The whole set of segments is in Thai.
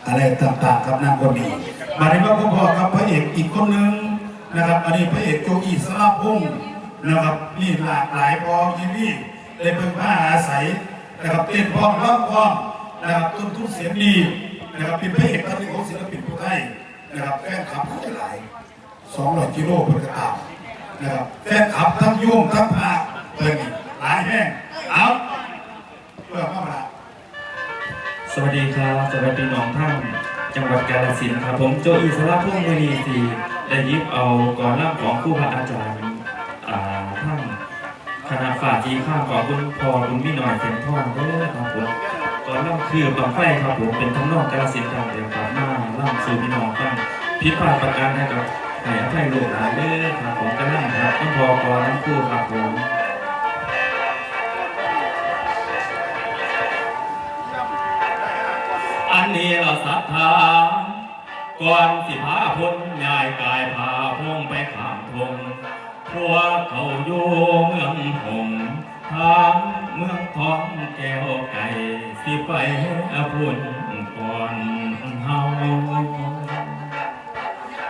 อะไรต่างๆครับนั่นก็มีมาในว่าพ่อครับพระเอกอีกคนนึงนะครับอันนี้พระเอกโจอีสระพงศ์นะครับนี่หลากหลายพอยีวี่ได้เพิ่งผ้าอาศัยนะครับเต้นพร้อมร้องพร้อมนะครับต้นทุนเสียงดีนะครับเป็นพระเอกท่านที่ของศิลปินผู้ไทยนะครับแฟนคลับทั้งหลาย200 กิโลเพื่อกระตานะครับแฟนคลับทั้งยุ่งทั้งภาคเปิดหลายแห่งเอาเพื่อเข้ามาสวัสดีครับสวัสดีน้องท่านจังหวัดกาฬสินธุ์ครับผมโจอีสระพงศ์มณีศรีได้ยิบเอาก่อนร่ำของครูบาอาจารย์ท่านคณะฝ่าจีข้างของคุณพ่อคุณพี่หน่อยเสียงทองเด้อครับผมก่อนร่ำคือบังไฟครับผมเป็นทั้งนอกกาฬสินธุ์ครับเดี๋ยวกลับมาร่ำสู่พี่น้องฟังพิพาทประการให้กับให้อภัยลูกหลานเด้อครับผมกำลังครับต้องพอก่อนน้ำคู่ครับผมอันนี้เราศรัทธาก่อนสิพาพ้นย้ายกายพาพงไปข้ามทงพวกเขาอยู่เมืองหงทางเมืองทองแก้วไก่สิไปพุ่นก่อนเฮา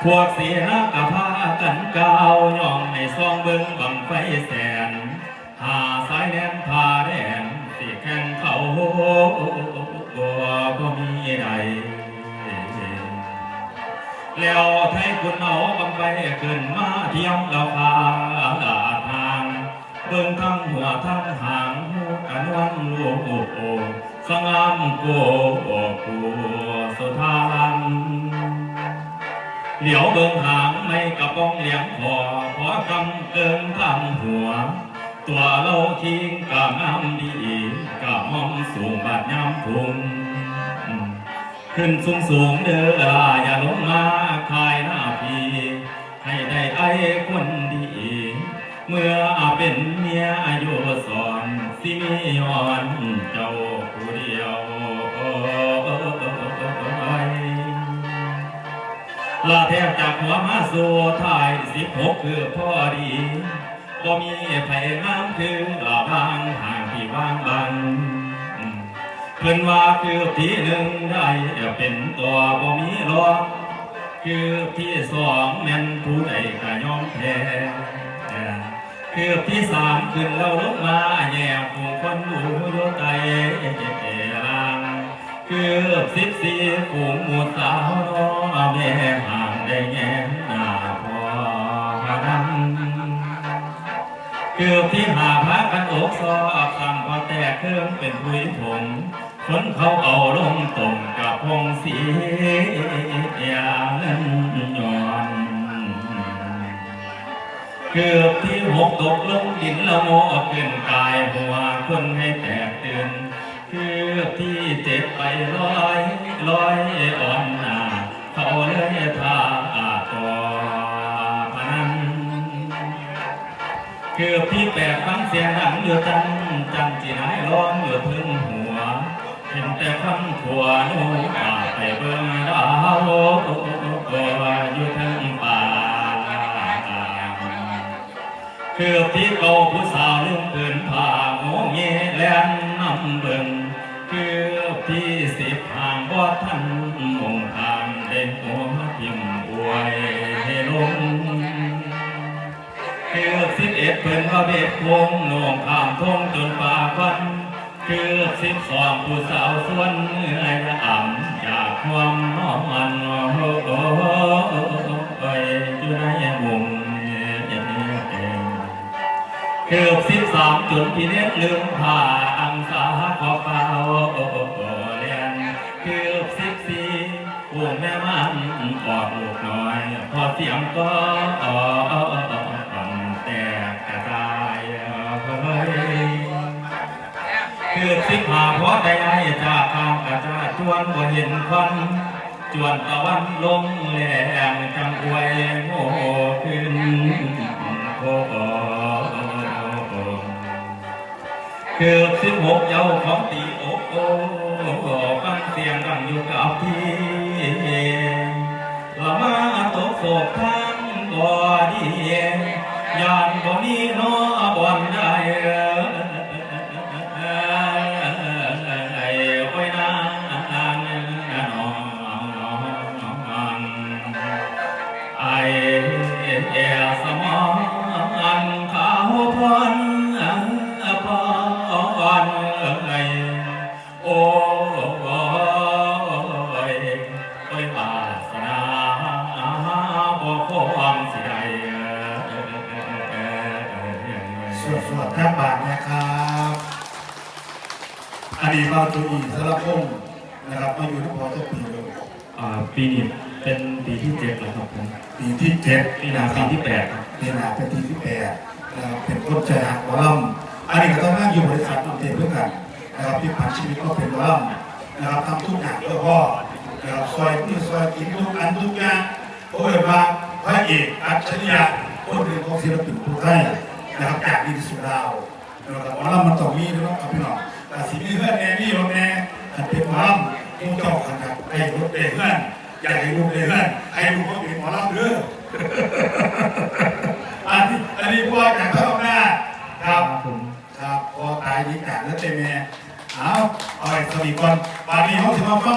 พวกเสียกะพากันก้าวย่องในซองเบิ้งบังไฟแสนหาสายแดนพาแดนสิแข่งเขาบ่มีใดแล้วไทยคุณเอาบังไฟขึ้นมาเที่ยวเราพาทางเบิ่งทั้งหัวทั้งหางกันวันลูกสงามโกกูสุทานเหลียวเบิ่งหางไม่กระป้องเลี้ยงพอกำเกินทำหัวตัวเราทิ้งกะงามดีกะมองสูงบาดย้ำพุงขึ้นสูงเด้ออย่าลงมาคายหน้าพี่ให้ได้ไอ้คนดีเมื่อเป็นเมียอายุสอนสิมีย้อนเจ้าผู้เดียวลาแทบจากหัวมาสู่ท้าย16คือพอดีก็มีไผ่งามคือลาบางห่างที่บางบังเพิ่นว่าคือที่หนึ่งได้เป็นตัวบ่มีรองคือที่สองแม่นผู้ใดก็ยอมแพ้คือที่สามขึ้นแล้วลงมาแย่ผู้คนดูโยไตลางคือ14ผู้หมู่สาวน้องแม่ห่างได้แง่หน้าพอนั้นคือที่หาพากันอกซอกสั่งพอแตกเครื่องเป็นผุยผงคนเขาเอาลงตรงกับพงสีอย่างนั้นย้อนเกือบที่6ตกลงดินละโมขึ้นกายหัวคนให้แตกตื่นเกือบที่7ไปลอยอ่อนหน้าเขาเลยทาต่อพนันเกือบที่8ฟังเสียงดังอยู่จันจีนายร้องอยู่ถึงหัวเห็นแต่คำขัวโน้ไปเบิ่งดาวอยู่ทั้งป่าเกือบที่เก่าผู้สาวลืมเกินผ่าโง่เงี้ยแล่นนำเบิ่งเกือบที่10ห่างบ่ทันมงทางเด่นหัวทิ่มอวยให้ลงเกือบ11เพิ่นว่าเบ็ดวงโหน่งข้ามทงจนป่าควันเกือบ12ผู้สาวส่วนเมื่อยละอ่ำจากความนอนอยู่ในมุมเกือบ13จนพี่เน็ตลืมผ้าอังสาขอเปล่าเลียนเกือบ14วงแม่มันปอดลูกน้อยพอเสียงก็แตกกระจายเกือบ15พอได้จากทางกระจายชวนบ่เห็นควันจวนตะวันลงแหลงจังอวยโง่ขึ้นโเกือบ16เย้าของตีอกฟังเสียงดังอยู่กับพี่ละมาตกโศกทั้งบ่ดียานบ่มีน้อบอนได้ไว้นาน อันนี้มาตัวอีสารพงศ์นะครับมาอยู่ที่พอจะปีเลย ปีนี้เป็นปีที่7แล้วครับผม ปีที่7ปีหน้าปีที่8ครับ ปีหน้าเป็นปีที่8นะครับเป็นคนใจหักหมอลำอันนี้ก็ต้องนั่งอยู่บริษัทอันเต็มเพื่อกันนะครับที่ผ่านชีวิตก็เป็นหมอลำนะครับทำทุกอย่างเพื่อพ่อนะครับซอยที่ซอยกินทุกอันทุกอย่างโอ้ยมาพระเอกอัจฉริยะคนหนึ่งของศิลปินผู้ไทยนะครับจากดินสุดาวนะครับหมอลำมันต้องมีด้วยนะครับพี่น้องแต่สิ่งที่เพื่อนแน่นี่รถแน่เป็นหมอลำผู้เจ้าขนาดไอ้รถเด็กเพื่อนอยากให้ลูกเด็กเพื่อนให้ลูกเขาเป็นหมอลำเด้ออันนี้พ่อจากเข้าหน้าครับครับพอตายดีจากแล้วเต็มแม่เอาไปสวีก่อนวันนี้เขาถือว่า